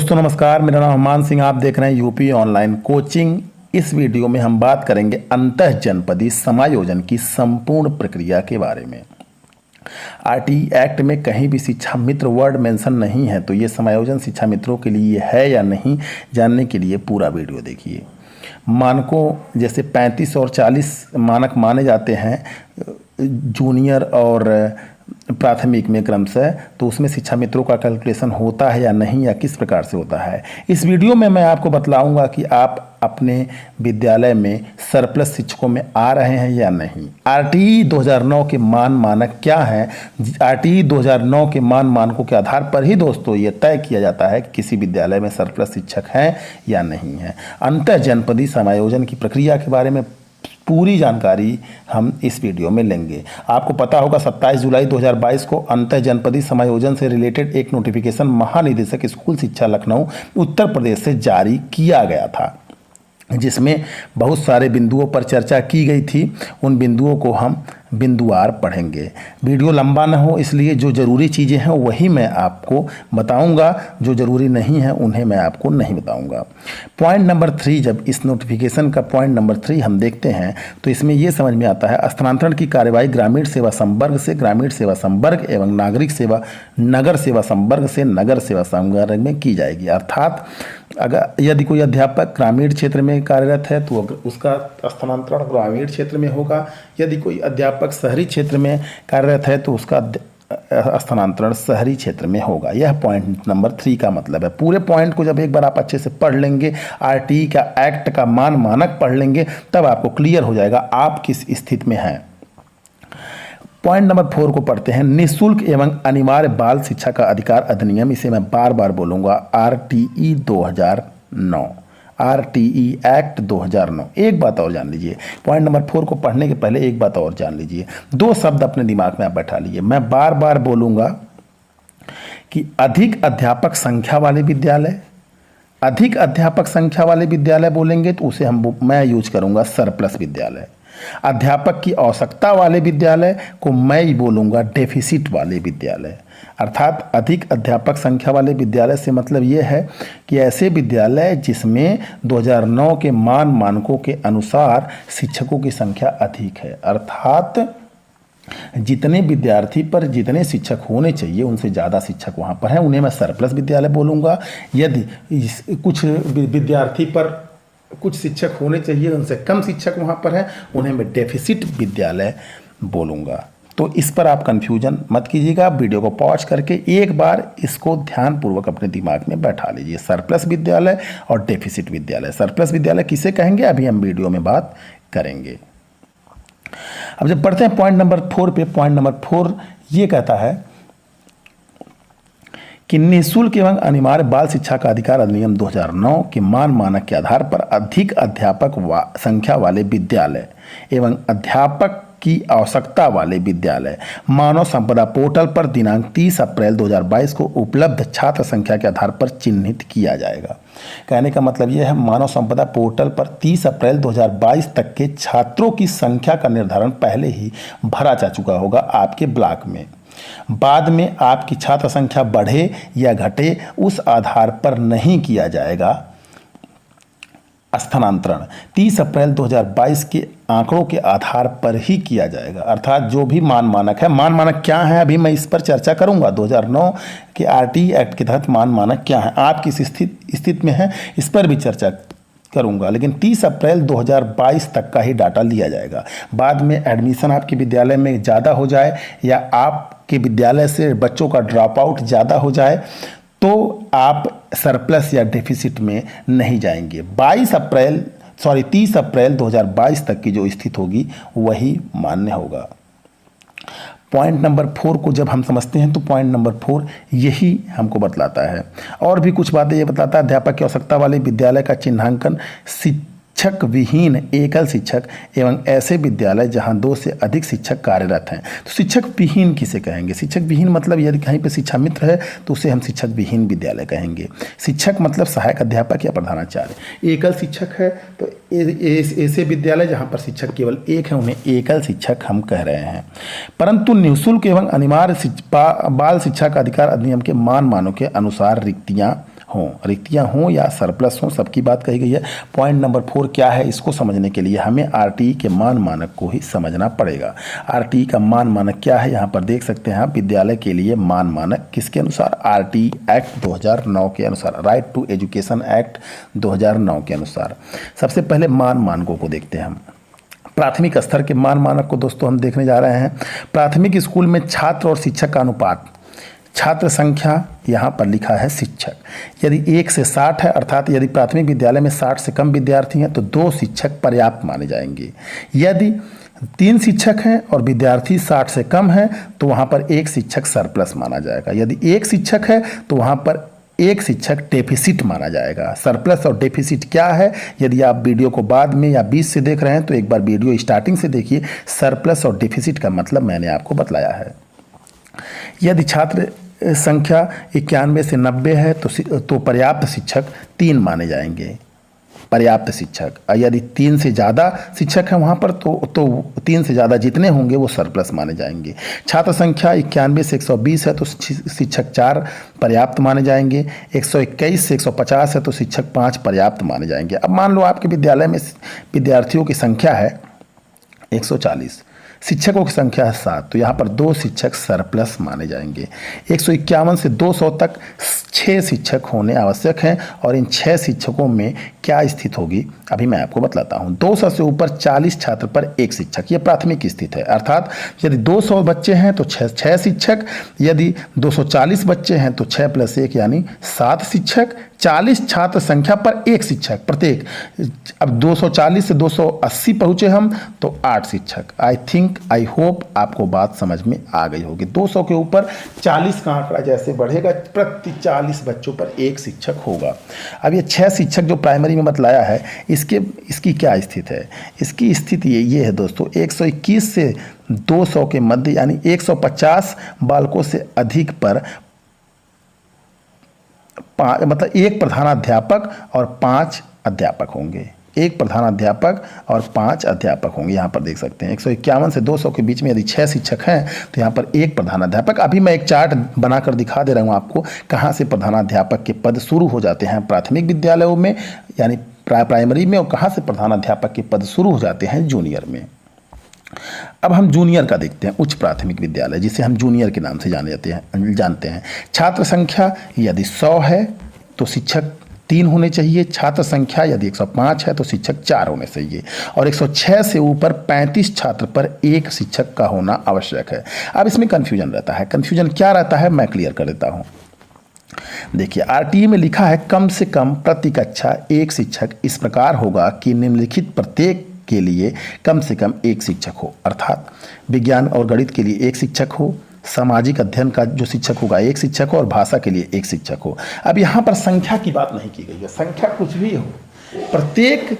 दोस्तों नमस्कार, मेरा नाम हमान सिंह। आप देख रहे हैं यूपी ऑनलाइन कोचिंग। इस वीडियो में हम बात करेंगे अंतः जनपदीय समायोजन की संपूर्ण प्रक्रिया के बारे में। आरटीई एक्ट में कहीं भी शिक्षा मित्र वर्ड मेंशन नहीं है, तो ये समायोजन शिक्षा मित्रों के लिए है या नहीं, जानने के लिए पूरा वीडियो देखिए। मानकों जैसे 35 और 40 मानक माने जाते हैं जूनियर और प्राथमिक में क्रमशः, तो उसमें शिक्षा मित्रों का कैलकुलेशन होता है या नहीं, या किस प्रकार से होता है। इस वीडियो में मैं आपको बतलाऊंगा कि आप अपने विद्यालय में सरप्लस शिक्षकों में आ रहे हैं या नहीं। आरटीई 2009 के मानक क्या हैं? आरटीई 2009 के मानकों के आधार पर ही दोस्तों ये तय किया जाता है कि किसी विद्यालय में सरप्लस शिक्षक हैं या नहीं है। अंतः जनपदीय समायोजन की प्रक्रिया के बारे में पूरी जानकारी हम इस वीडियो में लेंगे। आपको पता होगा 27 जुलाई 2022 को अंतः जनपदीय समायोजन से रिलेटेड एक नोटिफिकेशन महानिदेशक स्कूल शिक्षा लखनऊ उत्तर प्रदेश से जारी किया गया था, जिसमें बहुत सारे बिंदुओं पर चर्चा की गई थी। उन बिंदुओं को हम बिंदुवार पढ़ेंगे। वीडियो लंबा ना हो, इसलिए जो ज़रूरी चीज़ें हैं वही मैं आपको बताऊंगा, जो ज़रूरी नहीं है उन्हें मैं आपको नहीं बताऊंगा। पॉइंट नंबर 3, जब इस नोटिफिकेशन का पॉइंट नंबर 3 हम देखते हैं तो इसमें यह समझ में आता है, स्थानांतरण की कार्यवाही ग्रामीण सेवा संवर्ग से ग्रामीण सेवा संवर्ग एवं नागरिक सेवा नगर सेवा संवर्ग से नगर सेवा संवर्ग में की जाएगी। अर्थात अगर यदि कोई अध्यापक ग्रामीण क्षेत्र में कार्यरत है तो उसका स्थानांतरण ग्रामीण क्षेत्र में होगा। यदि कोई अध्यापक शहरी क्षेत्र में कार्यरत है तो उसका स्थानांतरण शहरी क्षेत्र में होगा। यह पॉइंट नंबर 3 का मतलब है। पूरे पॉइंट को जब एक बार आप अच्छे से पढ़ लेंगे, आरटीई का एक्ट का मानक पढ़ लेंगे, तब आपको क्लियर हो जाएगा आप किस स्थिति में हैं। पॉइंट नंबर 4 को पढ़ते हैं। निःशुल्क एवं अनिवार्य बाल शिक्षा का अधिकार अधिनियम, इसे मैं बार बार बोलूंगा, आरटीई 2009, आरटीई एक्ट 2009। एक बात और जान लीजिए, पॉइंट नंबर 4 को पढ़ने के पहले एक बात और जान लीजिए। 2 शब्द अपने दिमाग में आप बैठा लीजिए। मैं बार बार बोलूंगा कि अधिक अध्यापक संख्या वाले विद्यालय, अधिक अध्यापक संख्या वाले विद्यालय बोलेंगे तो उसे मैं यूज करूंगा सरप्लस विद्यालय। अध्यापक की आवश्यकता वाले विद्यालय को मैं बोलूंगा डेफिसिट वाले विद्यालय। अर्थात अधिक अध्यापक संख्या वाले विद्यालय से मतलब ये है कि ऐसे विद्यालय जिसमें 2009 के मानकों के अनुसार शिक्षकों की संख्या अधिक है। अर्थात जितने विद्यार्थी पर जितने शिक्षक होने चाहिए उनसे ज़्यादा शिक्षक वहाँ पर हैं, उन्हें मैं सरप्लस विद्यालय बोलूँगा। यदि कुछ विद्यार्थी पर कुछ शिक्षक होने चाहिए उनसे कम शिक्षक वहाँ पर हैं, उन्हें मैं डेफिसिट विद्यालय बोलूँगा। तो इस पर आप कंफ्यूजन मत कीजिएगा। वीडियो को पॉज करके एक बार इसको ध्यानपूर्वक अपने दिमाग में बैठा लीजिए। सरप्लस विद्यालय और डेफिसिट विद्यालय। सरप्लस विद्यालय किसे कहेंगे अभी हम वीडियो में बात करेंगे। अब जब पढ़ते हैं पॉइंट नंबर 4 पे, पॉइंट नंबर 4 ये कहता है कि निःशुल्क एवं अनिवार्य बाल शिक्षा का अधिकार अधिनियम 2009 के मानक के आधार पर अधिक अध्यापक संख्या वाले विद्यालय एवं अध्यापक की आवश्यकता वाले विद्यालय मानव संपदा पोर्टल पर दिनांक 30 अप्रैल 2022 को उपलब्ध छात्र संख्या के आधार पर चिन्हित किया जाएगा। कहने का मतलब यह है, मानव संपदा पोर्टल पर 30 अप्रैल 2022 तक के छात्रों की संख्या का निर्धारण पहले ही भरा जा चुका होगा आपके ब्लॉक में। बाद में आपकी छात्र संख्या बढ़े या घटे उस आधार पर नहीं किया जाएगा स्थानांतरण। 30 अप्रैल 2022 के आंकड़ों के आधार पर ही किया जाएगा। अर्थात जो भी मानक है, मानक क्या है अभी मैं इस पर चर्चा करूंगा। 2009 के आरटीई एक्ट के तहत मानक क्या है, आप किस स्थिति में है, इस पर भी चर्चा करूंगा। लेकिन 30 अप्रैल 2022 तक का ही डाटा लिया जाएगा। बाद में एडमिशन आपके विद्यालय में ज़्यादा हो जाए या आपके विद्यालय से बच्चों का ड्रॉप आउट ज़्यादा हो जाए तो आप सरप्लस या डेफिसिट में नहीं जाएंगे। 30 अप्रैल 2022 तक की जो स्थिति होगी वही मान्य होगा। पॉइंट नंबर 4 को जब हम समझते हैं तो पॉइंट नंबर 4 यही हमको बतलाता है। और भी कुछ बातें ये बताता है। अध्यापक की आवश्यकता वाले विद्यालय का चिन्हांकन शिक्षक विहीन एकल शिक्षक एवं ऐसे विद्यालय जहां 2 से अधिक शिक्षक कार्यरत हैं। तो शिक्षक विहीन किसे कहेंगे? शिक्षक विहीन मतलब यदि कहीं पे शिक्षा मित्र है तो उसे हम शिक्षक विहीन विद्यालय कहेंगे। शिक्षक मतलब सहायक अध्यापक या प्रधानाचार्य। एकल शिक्षक है तो ऐसे विद्यालय जहां पर शिक्षक केवल एक है उन्हें एकल शिक्षक हम कह रहे हैं। परंतु निःशुल्क एवं अनिवार्य बाल शिक्षा का अधिकार अधिनियम के मानकों के अनुसार रिक्तियां हों, रिक्तियां हों या सरप्लस हों, सबकी बात कही गई है। पॉइंट नंबर 4 क्या है, इसको समझने के लिए हमें आरटीई के मान मानक को ही समझना पड़ेगा। आरटीई का मान मानक क्या है, यहाँ पर देख सकते हैं आप, विद्यालय के लिए मान मानक किसके अनुसार, आरटीई एक्ट 2009 के अनुसार, राइट टू एजुकेशन एक्ट 2009 के अनुसार। सबसे पहले मान मानकों को देखते हैं हम। प्राथमिक स्तर के मान मानक को दोस्तों हम देखने जा रहे हैं। प्राथमिक स्कूल में छात्र और शिक्षक का अनुपात, छात्र संख्या यहाँ पर लिखा है शिक्षक, यदि 1 से 60 है, अर्थात यदि प्राथमिक विद्यालय में 60 से कम विद्यार्थी हैं तो 2 शिक्षक पर्याप्त माने जाएंगे। यदि 3 शिक्षक हैं और विद्यार्थी 60 से कम है तो वहाँ पर 1 शिक्षक सरप्लस माना जाएगा। यदि 1 शिक्षक है तो वहाँ पर 1 शिक्षक डेफिसिट माना जाएगा। सरप्लस और डेफिसिट क्या है, यदि आप वीडियो को बाद में या बीच से देख रहे हैं तो एक बार वीडियो स्टार्टिंग से देखिए। सरप्लस और डेफिसिट का मतलब मैंने आपको बतलाया है। यदि छात्र संख्या 91 से 90 है तो पर्याप्त शिक्षक 3 माने जाएंगे, पर्याप्त शिक्षक। यदि 3 से ज़्यादा शिक्षक हैं वहाँ पर तो 3 से ज़्यादा जितने होंगे वो सरप्लस माने जाएंगे। छात्र संख्या 91 से 120 है तो शिक्षक 4 पर्याप्त माने जाएंगे। 121 से 150 है तो शिक्षक 5 पर्याप्त माने जाएंगे। अब मान लो आपके विद्यालय में विद्यार्थियों की संख्या है 140, शिक्षकों की संख्या है 7, तो यहाँ पर 2 शिक्षक सरप्लस माने जाएंगे। 151 से 200 तक 6 शिक्षक होने आवश्यक हैं और इन 6 शिक्षकों में क्या स्थिति होगी अभी मैं आपको बतलाता हूँ। 200 से ऊपर 40 छात्र पर 1 शिक्षक, ये प्राथमिक स्थिति है, अर्थात यदि 200 बच्चे हैं तो 6 शिक्षक, यदि 240 बच्चे हैं तो 6 + 1 यानी 7 शिक्षक, 40 छात्र संख्या पर 1 शिक्षक प्रत्येक। अब 240 से 280 पहुँचे हम तो 8 शिक्षक। आई होप आपको बात समझ में आ गई होगी। 200 के ऊपर 40 का आंकड़ा जैसे बढ़ेगा प्रति 40 बच्चों पर 1 शिक्षक होगा। अब ये 6 शिक्षक जो प्राइमरी में बतलाया है इसकी क्या स्थिति है, इसकी स्थिति ये है दोस्तों, 121 से 200 के मध्य यानी 150 बालकों से अधिक पर मतलब 1 प्रधानाध्यापक और 5 अध्यापक होंगे। 1 प्रधानाध्यापक और 5 अध्यापक होंगे। यहाँ पर देख सकते हैं 151 से 200 के बीच में यदि 6 शिक्षक हैं तो यहाँ पर 1 प्रधानाध्यापक। अभी मैं एक चार्ट बनाकर दिखा दे रहा हूँ आपको कहाँ से प्रधानाध्यापक के पद शुरू हो जाते हैं प्राथमिक विद्यालयों में यानी प्राइमरी में, और कहाँ से प्रधानाध्यापक के पद शुरू हो जाते हैं जूनियर में। अब हम जूनियर का देखते हैं, उच्च प्राथमिक विद्यालय जिसे हम जूनियर के नाम से जानते हैं। छात्र संख्या यदि 100 है तो शिक्षक 3 होने चाहिए। छात्र संख्या यदि 105 है तो शिक्षक 4 होने चाहिए और 106 से ऊपर 35 छात्र पर 1 शिक्षक का होना आवश्यक है। अब इसमें कन्फ्यूजन रहता है, कन्फ्यूजन क्या रहता है मैं क्लियर कर देता हूँ। देखिए आरटीई में लिखा है कम से कम प्रति कक्षा 1 शिक्षक इस प्रकार होगा कि निम्नलिखित प्रत्येक के लिए कम से कम 1 शिक्षक हो, अर्थात विज्ञान और गणित के लिए 1 शिक्षक हो, सामाजिक अध्ययन का जो शिक्षक होगा 1 शिक्षक हो और भाषा के लिए 1 शिक्षक हो। अब यहाँ पर संख्या की बात नहीं की गई है, संख्या कुछ भी हो, प्रत्येक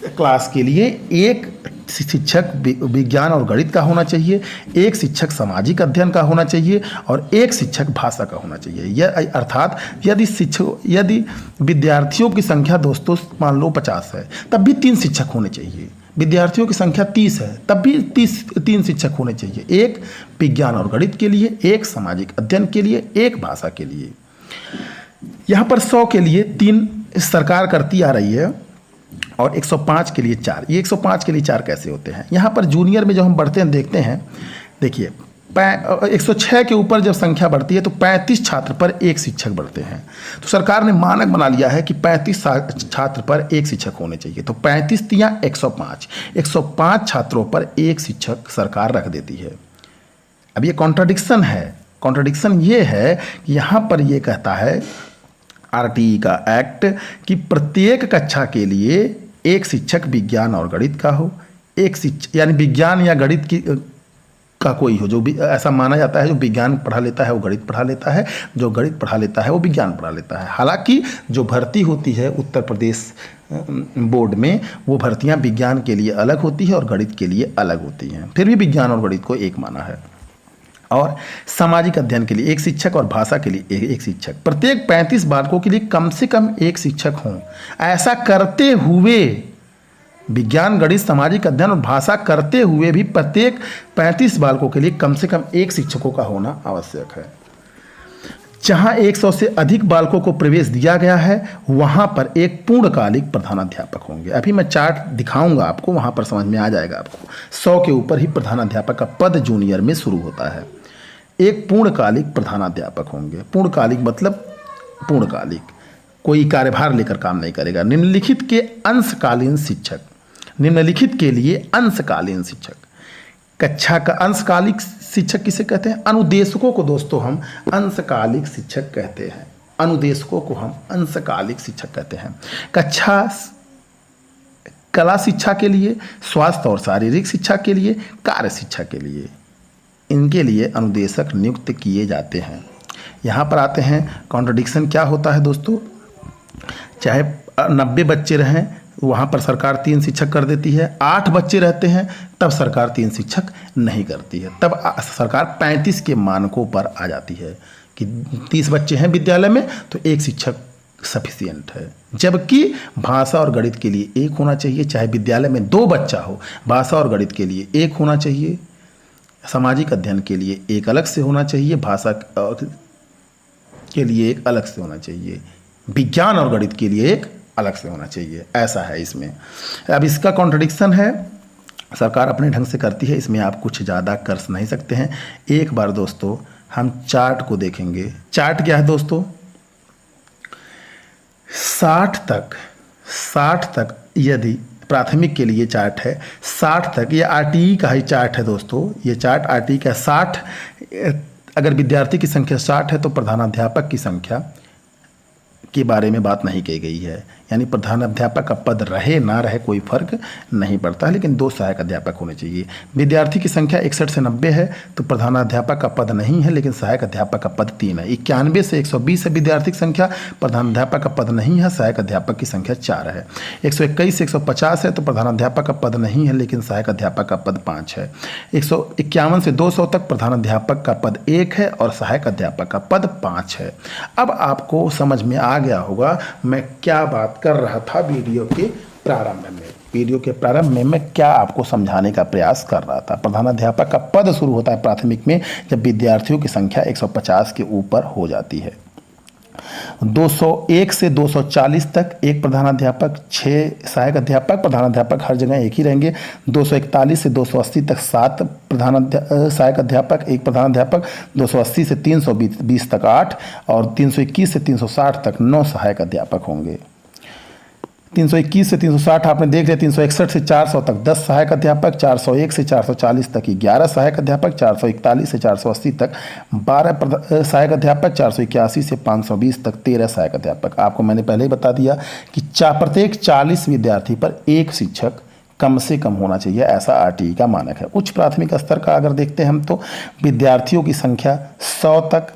क्लास के लिए 1 शिक्षक विज्ञान और गणित का होना चाहिए, 1 शिक्षक सामाजिक अध्ययन का होना चाहिए और 1 शिक्षक भाषा का होना चाहिए। यह अर्थात यदि विद्यार्थियों की संख्या दोस्तों मान लो 50 है तब भी 3 शिक्षक होने चाहिए। विद्यार्थियों की संख्या 30 है तब भी 3 शिक्षक होने चाहिए, 1 विज्ञान और गणित के लिए, 1 सामाजिक अध्ययन के लिए, 1 भाषा के लिए। यहाँ पर 100 के लिए 3 सरकार करती आ रही है और 105 के लिए 4। ये 105 के लिए 4 कैसे होते हैं? यहाँ पर जूनियर में जब हम बढ़ते हैं देखते हैं, देखिए 106 के ऊपर जब संख्या बढ़ती है तो 35 छात्र पर 1 शिक्षक बढ़ते हैं। तो सरकार ने मानक बना लिया है कि 35 छात्र पर 1 शिक्षक होने चाहिए। तो 35 तिया 105 छात्रों पर 1 शिक्षक सरकार रख देती है। अब ये कॉन्ट्राडिक्शन है। कॉन्ट्राडिक्शन ये है कि यहाँ पर ये कहता है आरटीई का एक्ट कि प्रत्येक कक्षा के लिए 1 शिक्षक विज्ञान और गणित का हो, 1 शिक्षक यानी विज्ञान या गणित का कोई हो, जो भी ऐसा माना जाता है जो विज्ञान पढ़ा लेता है वो गणित पढ़ा लेता है, जो गणित पढ़ा लेता है वो विज्ञान पढ़ा लेता है। हालांकि जो भर्ती होती है उत्तर प्रदेश बोर्ड में वो भर्तियां विज्ञान के लिए अलग होती है और गणित के लिए अलग होती हैं, फिर भी विज्ञान और गणित को एक माना है। और सामाजिक अध्ययन के लिए 1 शिक्षक और भाषा के लिए 1 शिक्षक, प्रत्येक 35 बालकों के लिए कम से कम 1 शिक्षक हों। ऐसा करते हुए विज्ञान गणित सामाजिक अध्ययन और भाषा करते हुए भी प्रत्येक 35 बालकों के लिए कम से कम 1 शिक्षकों का होना आवश्यक है। जहां 100 से अधिक बालकों को प्रवेश दिया गया है वहां पर एक पूर्णकालिक प्रधानाध्यापक होंगे। अभी मैं चार्ट दिखाऊंगा आपको, वहां पर समझ में आ जाएगा आपको। 100 के ऊपर ही प्रधानाध्यापक का पद जूनियर में शुरू होता है। एक पूर्णकालिक प्रधानाध्यापक होंगे। पूर्णकालिक मतलब पूर्णकालिक, कोई कार्यभार लेकर काम नहीं करेगा। निम्नलिखित के अंशकालीन शिक्षक, निम्नलिखित के लिए अंशकालीन शिक्षक। कक्षा का अंशकालिक शिक्षक किसे कहते हैं? अनुदेशकों को दोस्तों हम अंशकालिक शिक्षक कहते हैं। अनुदेशकों को हम अंशकालिक शिक्षक कहते हैं। कक्षा कला शिक्षा के लिए, स्वास्थ्य और शारीरिक शिक्षा के लिए, कार्य शिक्षा के लिए, इनके लिए अनुदेशक नियुक्त किए जाते हैं। यहाँ पर आते हैं कॉन्ट्रडिक्शन क्या होता है दोस्तों। चाहे 90 बच्चे रहें वहाँ पर सरकार 3 शिक्षक कर देती है, 8 बच्चे रहते हैं तब सरकार 3 शिक्षक नहीं करती है, तब सरकार 35 के मानकों पर आ जाती है कि 30 बच्चे हैं विद्यालय में तो 1 शिक्षक सफिशिएंट है। जबकि भाषा और गणित के लिए 1 होना चाहिए, चाहे विद्यालय में 2 बच्चा हो, भाषा और गणित के लिए 1 होना चाहिए, सामाजिक अध्ययन के लिए 1 अलग से होना चाहिए, भाषा के लिए 1 अलग से होना चाहिए, विज्ञान और गणित के लिए 1 अलग से होना चाहिए। ऐसा है इसमें। अब इसका कॉन्ट्रडिक्शन है, सरकार अपने ढंग से करती है, इसमें आप कुछ ज़्यादा कर नहीं सकते हैं। एक बार दोस्तों हम चार्ट को देखेंगे। चार्ट क्या है दोस्तों? 60 तक यदि प्राथमिक के लिए चार्ट है, 60 तक ये आरटीई का ही चार्ट है दोस्तों। ये चार्ट आरटीई का 60, अगर विद्यार्थी की संख्या 60 है तो प्रधानाध्यापक की संख्या के बारे में बात नहीं की गई है। यानी प्रधानाध्यापक का पद रहे ना रहे कोई फर्क नहीं पड़ता है, लेकिन 2 सहायक अध्यापक होने चाहिए। विद्यार्थी की संख्या 61 से 90 है तो प्रधानाध्यापक का पद नहीं है, लेकिन सहायक अध्यापक का पद 3 है। 91 से 120 है विद्यार्थी की संख्या, प्रधानाध्यापक का पद नहीं है, सहायक अध्यापक की संख्या 4 है। 121 से 150 है तो प्रधानाध्यापक का पद नहीं है, लेकिन सहायक अध्यापक का पद 5 है। 151 से 200 तक प्रधानाध्यापक का पद 1 है और सहायक अध्यापक का पद 5 है। अब आपको समझ में आ गया होगा मैं क्या बात कर रहा था वीडियो के प्रारंभ में। वीडियो के प्रारंभ में मैं क्या आपको समझाने का प्रयास कर रहा था। प्रधानाध्यापक का पद शुरू होता है प्राथमिक में जब विद्यार्थियों की संख्या 150 के ऊपर हो जाती है। 201 से 240 तक 1 प्रधानाध्यापक, 6 सहायक अध्यापक। प्रधानाध्यापक हर जगह एक ही रहेंगे। 241 से 280 तक 7 सहायक अध्यापक, 1 प्रधानाध्यापक। 280 से 320 तक 8 और 321 से 360 तक 9 सहायक अध्यापक होंगे। 321 से 360 आपने देख लिया। 361 से 400 तक 10 सहायक अध्यापक, 401 से 440 तक 11 सहायक अध्यापक, 441 से 480 तक 12 सहायक अध्यापक, 481 से 520 तक 13 सहायक अध्यापक। आपको मैंने पहले ही बता दिया कि प्रत्येक 40 विद्यार्थी पर 1 शिक्षक कम से कम होना चाहिए, ऐसा आरटीई का मानक है। उच्च प्राथमिक स्तर का अगर देखते हैं हम तो विद्यार्थियों की संख्या 100 तक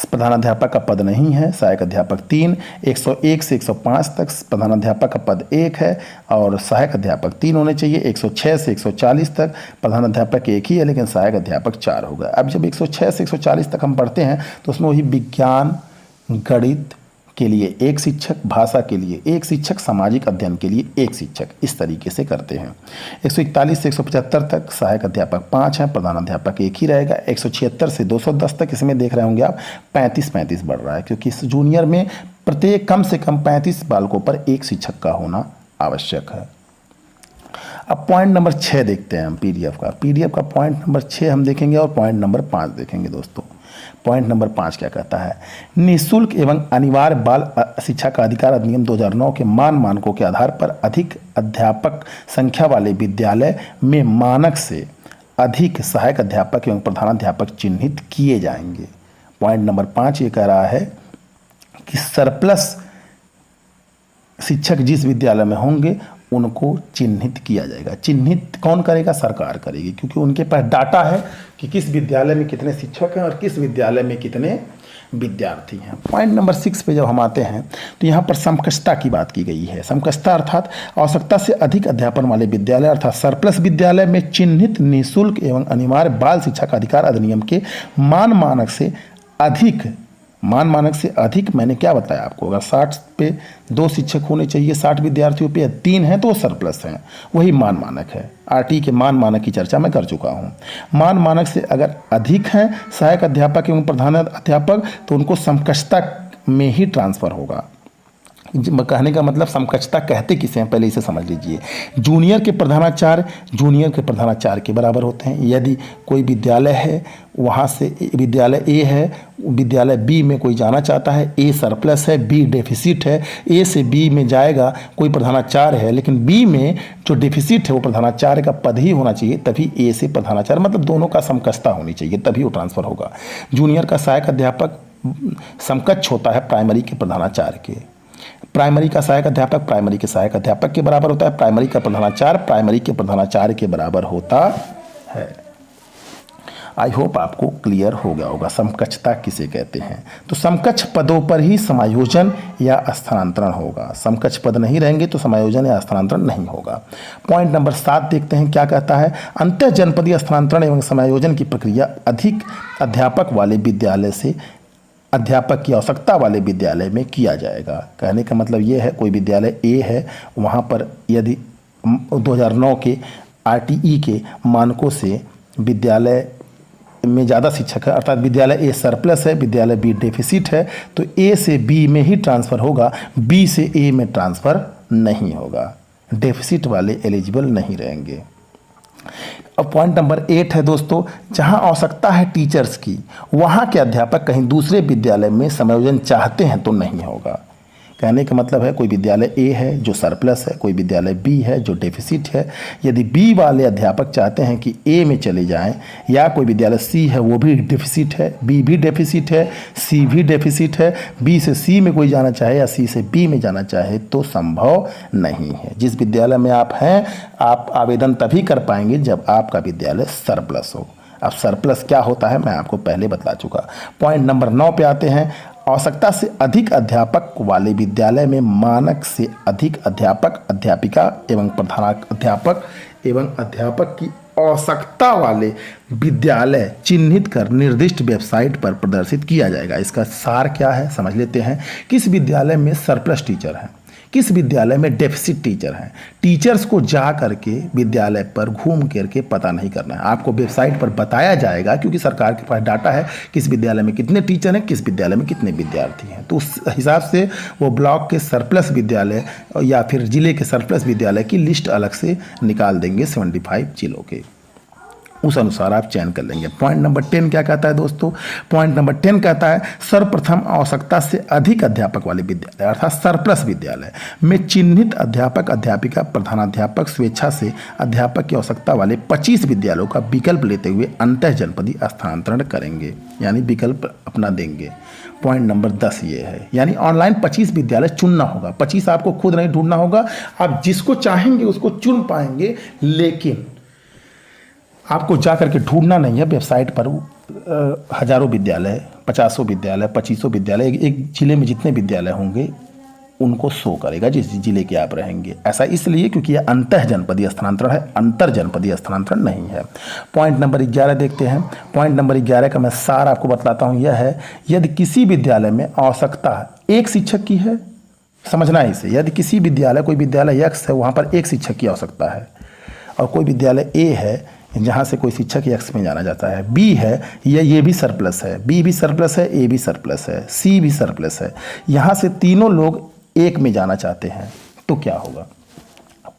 प्रधानाध्यापक का पद नहीं है, सहायक अध्यापक 3। 101 से 105 तक प्रधानाध्यापक का पद 1 है और सहायक अध्यापक 3 होने चाहिए। 106 से 140 तक प्रधानाध्यापक 1 ही है, लेकिन सहायक अध्यापक 4 होगा। अब जब 106 से 140 तक हम पढ़ते हैं तो उसमें वही विज्ञान गणित के लिए 1 शिक्षक, भाषा के लिए 1 शिक्षक, सामाजिक अध्ययन के लिए 1 शिक्षक, इस तरीके से करते हैं। 141 से 175 तक सहायक अध्यापक 5 हैं, प्रधानाध्यापक 1 ही रहेगा। 176 से 210 तक इसमें देख रहे होंगे आप 35 बढ़ रहा है, क्योंकि इस जूनियर में प्रत्येक कम से कम 35 बालकों पर 1 शिक्षक का होना आवश्यक है। अब पॉइंट नंबर 6 देखते हैं हम पीडीएफ का पॉइंट नंबर 6 हम देखेंगे और पॉइंट नंबर 5 देखेंगे दोस्तों। पॉइंट नंबर 5 क्या कहता है? निःशुल्क एवं अनिवार्य बाल शिक्षा का अधिकार अधिनियम 2009 के मानकों के आधार पर अधिक अध्यापक संख्या वाले विद्यालय में मानक से अधिक सहायक अध्यापक एवं प्रधानाध्यापक चिन्हित किए जाएंगे। पॉइंट नंबर 5 ये कह रहा है कि सरप्लस शिक्षक जिस विद्यालय में होंगे उनको चिन्हित किया जाएगा। चिन्हित कौन करेगा? सरकार करेगी, क्योंकि उनके पास डाटा है कि किस विद्यालय में कितने शिक्षक हैं और किस विद्यालय में कितने विद्यार्थी हैं। पॉइंट नंबर 6 पे जब हम आते हैं तो यहाँ पर समकक्षता की बात की गई है। समकक्षता अर्थात आवश्यकता से अधिक अध्यापन वाले विद्यालय अर्थात सरप्लस विद्यालय में चिन्हित निःशुल्क एवं अनिवार्य बाल शिक्षा का अधिकार अधिनियम के मानक से अधिक मान मानक से अधिक मैंने क्या बताया आपको, अगर 60 पे 2 शिक्षक होने चाहिए 60 विद्यार्थियों पे 3 हैं तो वो सरप्लस हैं, वही मान मानक है। आरटी के मान मानक की चर्चा मैं कर चुका हूँ। मान मानक से अगर अधिक हैं सहायक अध्यापक एवं प्रधान अध्यापक तो उनको समकक्षता में ही ट्रांसफ़र होगा। कहने का मतलब समकक्षता कहते किसे हैं पहले इसे समझ लीजिए। जूनियर के प्रधानाचार्य के बराबर होते हैं। यदि कोई विद्यालय है, वहाँ से विद्यालय ए है, विद्यालय बी में कोई जाना चाहता है, ए सरप्लस है, बी डेफिसिट है, ए से बी में जाएगा कोई प्रधानाचार्य है, लेकिन बी में जो डेफिसिट है वो प्रधानाचार्य का पद ही होना चाहिए, तभी ए से प्रधानाचार्य, मतलब दोनों का समकक्षता होनी चाहिए तभी वो ट्रांसफ़र होगा। जूनियर का सहायक अध्यापक समकक्ष होता है प्राइमरी के प्रधानाचार्य के। प्राइमरी का सहायक अध्यापक प्राइमरी के सहायक अध्यापक के बराबर होता है। प्राइमरी का प्रधानाचार्य प्राइमरी के प्रधानाचार्य के बराबर होता है। आई होप आपको क्लियर हो गया होगा समकक्षता किसे कहते हैं। तो समकक्ष पदों पर ही समायोजन या स्थानांतरण होगा। समकक्ष पद नहीं रहेंगे तो समायोजन या स्थानांतरण नहीं होगा। पॉइंट नंबर 7 देखते हैं क्या कहता है। अंतः जनपदीय स्थानांतरण एवं समायोजन की प्रक्रिया अधिक अध्यापक वाले विद्यालय से अध्यापक की आवश्यकता वाले विद्यालय में किया जाएगा। कहने का मतलब ये है, कोई विद्यालय ए है, वहाँ पर यदि 2009 के आरटीई के मानकों से विद्यालय में ज़्यादा शिक्षक है, अर्थात विद्यालय ए सरप्लस है, विद्यालय बी डेफिसिट है, तो ए से बी में ही ट्रांसफ़र होगा, बी से ए में ट्रांसफ़र नहीं होगा। डेफिसिट वाले एलिजिबल नहीं रहेंगे। अब पॉइंट नंबर 8 है दोस्तों, जहां आवश्यकता है टीचर्स की, वहां के अध्यापक कहीं दूसरे विद्यालय में समायोजन चाहते हैं तो नहीं होगा। कहने का मतलब है, कोई विद्यालय ए है जो सरप्लस है, कोई विद्यालय बी है जो डेफिसिट है। यदि बी वाले अध्यापक चाहते हैं कि ए में चले जाएं, या कोई विद्यालय सी है वो भी डेफिसिट है, बी भी डेफिसिट है, सी भी डेफिसिट है, बी से सी में कोई जाना चाहे या सी से बी में जाना चाहे तो संभव नहीं है। जिस विद्यालय में आप हैं, आप आवेदन तभी कर पाएंगे जब आपका विद्यालय सरप्लस हो। अब सरप्लस क्या होता है मैं आपको पहले बता चुका। पॉइंट नंबर 9 पे आते हैं। आवश्यकता से अधिक अध्यापक वाले विद्यालय में मानक से अधिक अध्यापक, अध्यापिका एवं प्रधानाध्यापक एवं अध्यापक की आवश्यकता वाले विद्यालय चिन्हित कर निर्दिष्ट वेबसाइट पर प्रदर्शित किया जाएगा। इसका सार क्या है समझ लेते हैं। किस विद्यालय में सरप्लस टीचर हैं, किस विद्यालय में डेफिसिट टीचर हैं, टीचर्स को जा करके विद्यालय पर घूम करके पता नहीं करना है, आपको वेबसाइट पर बताया जाएगा, क्योंकि सरकार के पास डाटा है किस विद्यालय में कितने टीचर हैं, किस विद्यालय में कितने विद्यार्थी हैं। तो उस हिसाब से वो ब्लॉक के सरप्लस विद्यालय या फिर जिले के सरप्लस विद्यालय की लिस्ट अलग से निकाल देंगे 75 जिलों के, उस अनुसार आप चयन कर लेंगे। पॉइंट नंबर 10 क्या कहता है दोस्तों। पॉइंट नंबर 10 कहता है सर्वप्रथम आवश्यकता से अधिक अध्यापक वाले विद्यालय अर्थात सरप्लस विद्यालय में चिन्हित अध्यापक, अध्यापिका, प्रधानाध्यापक स्वेच्छा से अध्यापक की आवश्यकता वाले 25 विद्यालयों का विकल्प लेते हुए अंतः जनपदीय स्थानांतरण करेंगे, यानी विकल्प अपना देंगे। पॉइंट नंबर 10 ये है, यानी ऑनलाइन 25 विद्यालय चुनना होगा। 25 आपको खुद नहीं ढूंढना होगा, आप जिसको चाहेंगे उसको चुन पाएंगे, लेकिन आपको जा करके ढूंढना नहीं है। वेबसाइट पर हजारों विद्यालय, 50 विद्यालय, 25 विद्यालय, एक जिले में जितने विद्यालय होंगे उनको शो करेगा जिस जिले के आप रहेंगे। ऐसा इसलिए क्योंकि यह अंतः जनपदीय स्थानांतरण है, अंतर जनपदीय स्थानांतरण नहीं है। पॉइंट नंबर 11 देखते हैं। पॉइंट नंबर 11 का मैं सार आपको बतलाता हूँ। यह है, यदि किसी विद्यालय में आवश्यकता एक शिक्षक की है, समझना है इसे, यदि किसी विद्यालय, कोई विद्यालय X है, वहाँ पर एक शिक्षक की आवश्यकता है, और कोई विद्यालय A है जहाँ से कोई शिक्षक X में जाना जाता है, B है, ये भी सरप्लस है, B भी सरप्लस है, A भी सरप्लस है, C भी सरप्लस है, यहाँ से तीनों लोग एक में जाना चाहते हैं तो क्या होगा।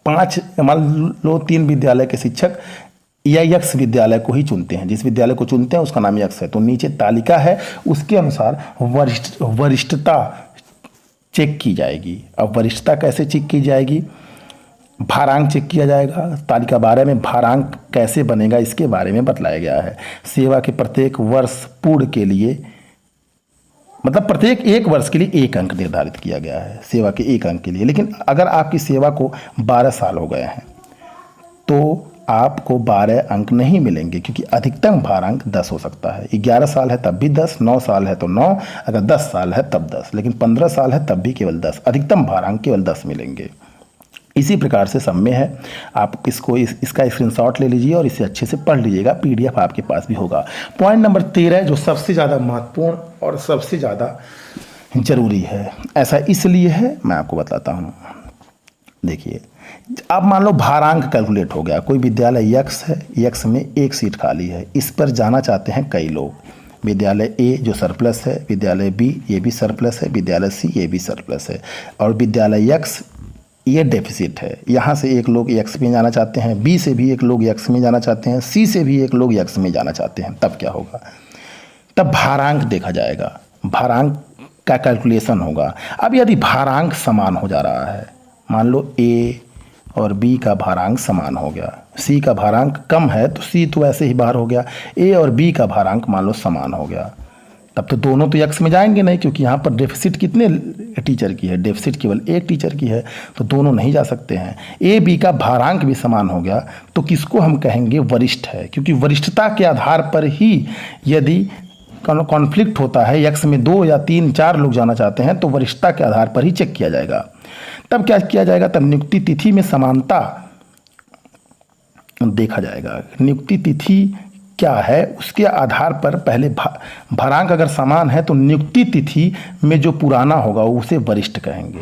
5 मान लो 3 विद्यालय के शिक्षक या X विद्यालय को ही चुनते हैं, जिस विद्यालय को चुनते हैं उसका नाम X है, तो नीचे तालिका है उसके अनुसार वरिष्ठता चेक की जाएगी। अब वरिष्ठता कैसे चेक की जाएगी, भारांक चेक किया जाएगा। तालिका 12 में भारांक कैसे बनेगा इसके बारे में बतलाया गया है। सेवा के प्रत्येक वर्ष पूर्ण के लिए, मतलब प्रत्येक 1 वर्ष के लिए 1 अंक निर्धारित किया गया है, सेवा के 1 अंक के लिए। लेकिन अगर आपकी सेवा को 12 साल हो गए हैं तो आपको 12 अंक नहीं मिलेंगे, क्योंकि अधिकतम भारांक 10 हो सकता है। 11 साल है तब भी 10, 9 साल है तो 9, अगर 10 साल है तब 10, लेकिन 15 साल है तब भी केवल 10, अधिकतम भारांक केवल 10 मिलेंगे। इसी प्रकार से सब में है। आप इसका स्क्रीनशॉट ले लीजिए और इसे अच्छे से पढ़ लीजिएगा, पीडीएफ आपके पास भी होगा। पॉइंट नंबर 13 जो सबसे ज़्यादा महत्वपूर्ण और सबसे ज़्यादा जरूरी है, ऐसा इसलिए है, मैं आपको बताता हूँ। देखिए, अब मान लो भारांक कैलकुलेट हो गया, कोई विद्यालय यक्स है, यक्स में एक सीट खाली है, इस पर जाना चाहते हैं कई लोग। विद्यालय ए जो सरप्लस है, विद्यालय बी ये भी सरप्लस है, विद्यालय सी ये भी सरप्लस है, और विद्यालय यक्स ये डेफिसिट है। यहाँ से एक लोग यक्स में जाना चाहते हैं, बी से भी एक लोग यक्स में जाना चाहते हैं, सी से भी एक लोग यक्स में जाना चाहते हैं। तब क्या होगा? तब भारांक देखा जाएगा, भारांक का कैलकुलेशन होगा। अब यदि भारांक समान हो जा रहा है, मान लो ए और बी का भारांक समान हो गया, सी का भारांक कम है तो सी तो ऐसे ही बाहर हो गया, ए और बी का भारांक मान लो समान हो गया, तब तो दोनों तो यक्स में जाएंगे नहीं, क्योंकि यहाँ पर डेफिसिट कितने टीचर की है? डेफिसिट केवल एक टीचर की है, तो दोनों नहीं जा सकते हैं। ए बी का भारांक भी समान हो गया तो किसको हम कहेंगे? वरिष्ठ है, क्योंकि वरिष्ठता के आधार पर ही यदि कॉन्फ्लिक्ट होता है, यक्स में 2 या 3 4 लोग जाना चाहते हैं, तो वरिष्ठता के आधार पर ही चेक किया जाएगा। तब क्या किया जाएगा? तब नियुक्ति तिथि में समानता देखा जाएगा। नियुक्ति तिथि क्या है उसके आधार पर पहले भारांक अगर समान है तो नियुक्ति तिथि में जो पुराना होगा उसे वरिष्ठ कहेंगे।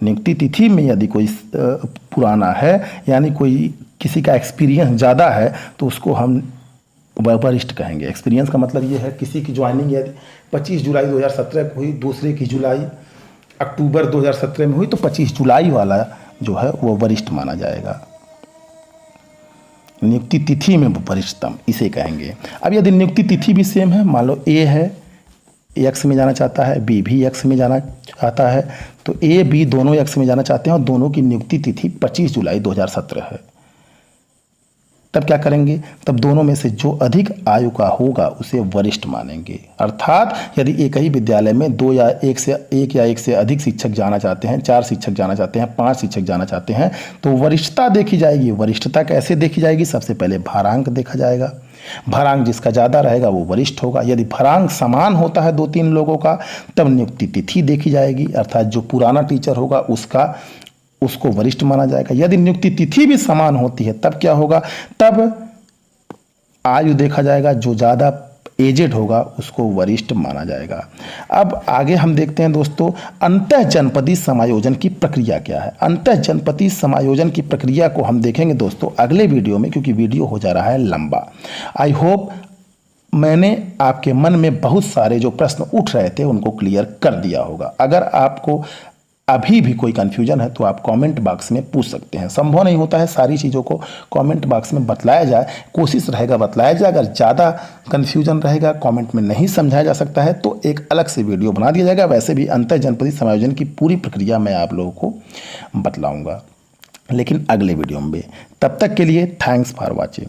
नियुक्ति तिथि में यदि कोई पुराना है, यानी कोई किसी का एक्सपीरियंस ज़्यादा है, तो उसको हम वरिष्ठ कहेंगे। एक्सपीरियंस का मतलब ये है किसी की ज्वाइनिंग यदि 25 जुलाई 2017 को हुई, दूसरे की अक्टूबर 2017 में हुई, तो 25 जुलाई वाला जो है वो वरिष्ठ माना जाएगा। नियुक्ति तिथि में वरिष्ठतम इसे कहेंगे। अब यदि नियुक्ति तिथि भी सेम है, मान लो ए है, एक्स में जाना चाहता है, बी भी एक्स में जाना चाहता है, तो ए बी दोनों एक्स में जाना चाहते हैं और दोनों की नियुक्ति तिथि 25 जुलाई 2017 है। तब क्या करेंगे? तब दोनों में से जो अधिक आयु का होगा उसे वरिष्ठ मानेंगे। अर्थात यदि एक ही विद्यालय में 2 या 1 से अधिक शिक्षक जाना चाहते हैं, 4 शिक्षक जाना चाहते हैं, 5 शिक्षक जाना चाहते हैं, तो वरिष्ठता देखी जाएगी। वरिष्ठता कैसे देखी जाएगी? सबसे पहले भारांक देखा जाएगा। भारांक जिसका ज़्यादा रहेगा वो वरिष्ठ होगा। यदि भारांक समान होता है 2-3 लोगों का, तब नियुक्ति तिथि देखी जाएगी, अर्थात जो पुराना टीचर होगा उसको वरिष्ठ माना जाएगा। यदि नियुक्ति तिथि भी समान होती है तब क्या होगा? तब आयु देखा जाएगा, जो ज़्यादा एजेड होगा उसको वरिष्ठ माना जाएगा। अब आगे हम देखते हैं दोस्तों, अंतः जनपदीय समायोजन की प्रक्रिया क्या है। अंतः जनपदीय समायोजन की प्रक्रिया को हम देखेंगे दोस्तों अगले वीडियो में, क्योंकि वीडियो हो जा रहा है लंबा। आई होप मैंने आपके मन में बहुत सारे जो प्रश्न उठ रहे थे उनको क्लियर कर दिया होगा। अगर आपको अभी भी कोई कन्फ्यूजन है तो आप कमेंट बॉक्स में पूछ सकते हैं। संभव नहीं होता है सारी चीज़ों को कमेंट बॉक्स में बतलाया जाए, कोशिश रहेगा बतलाया जाए। अगर ज़्यादा कन्फ्यूजन रहेगा, कमेंट में नहीं समझाया जा सकता है, तो एक अलग से वीडियो बना दिया जाएगा। वैसे भी अंतः जनपदीय समायोजन की पूरी प्रक्रिया मैं आप लोगों को बतलाऊँगा, लेकिन अगले वीडियो में। तब तक के लिए थैंक्स फॉर वॉचिंग।